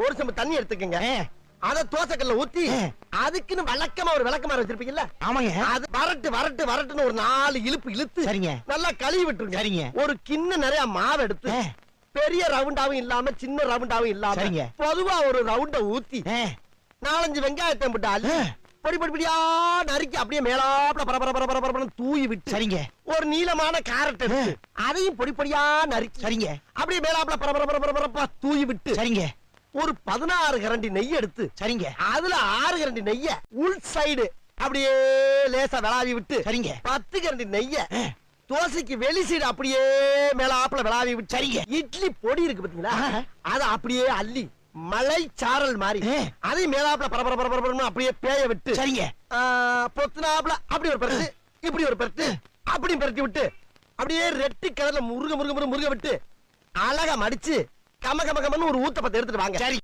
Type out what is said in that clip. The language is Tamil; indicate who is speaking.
Speaker 1: ஒரு செம்பு தண்ணி எடுத்துக்கங்க. அத தோசைக்கல்ல ஊத்தி அதுக்குன்னு வழக்கமா ஒரு விளக்கமாறு வச்சிருப்பீங்கல்ல?
Speaker 2: ஆமாங்க.
Speaker 1: அது வரட்டுன்னு ஒரு 4 இழுப்பு இழுத்து
Speaker 2: சரிங்க.
Speaker 1: நல்லா கழுவி விட்டுருங்க.
Speaker 2: சரிங்க.
Speaker 1: ஒரு கிண்ணம் நிறைய மாவு எடுத்து பெரிய ரவுண்டாவும் இல்லாம சின்ன ரவுண்டாவும் இல்லாம
Speaker 2: சரிங்க.
Speaker 1: பொதுவா ஒரு ரவுண்ட ஊத்தி 4-5 வெங்காயத்தை போட்டு அள்ளி பொடி பொடியா நறுக்கி அப்படியே மேலாப்ல பரபரன்னு தூவி விட்டு
Speaker 2: சரிங்க.
Speaker 1: ஒரு நீளமான கேரட் எடுத்து அதையும் பொடி பொடியா நறுக்கி
Speaker 2: சரிங்க.
Speaker 1: அப்படியே மேலாப்ல பரபரப்பா தூவி விட்டு
Speaker 2: சரிங்க.
Speaker 1: ஒரு 16 கரண்டி நெய் எடுத்து
Speaker 2: சரிங்க.
Speaker 1: அதுல 6 கரண்டி நெய்ய உள் சைடு அப்படியே லேசா விளாவி விட்டு
Speaker 2: சரிங்க.
Speaker 1: 10 கரண்டி நெய்ய தோசைக்கு வெளி சைடு அப்படியே மேலாப்ல விளாவி விட்டு சரிங்க. இட்லி பொடி இருக்கு பாத்தீங்களா, அத அப்படியே அள்ளி மலை சாரல் மாதிரி அதை மேலாப்ல பரபரன்னு அப்படியே பேய விட்டு
Speaker 2: சரிங்க.
Speaker 1: பொத்துனாப்ல அப்படி ஒரு பரட்டு இப்படி ஒரு பரட்டு அப்படி பரட்டி விட்டு அப்படியே ரெட்டி கலர்ல முருக விட்டு அழகா மடிச்சு கம கமன்னு ஒரு ஊத்தப்பத்தை எடுத்துட்டு வாங்க.
Speaker 2: சரி.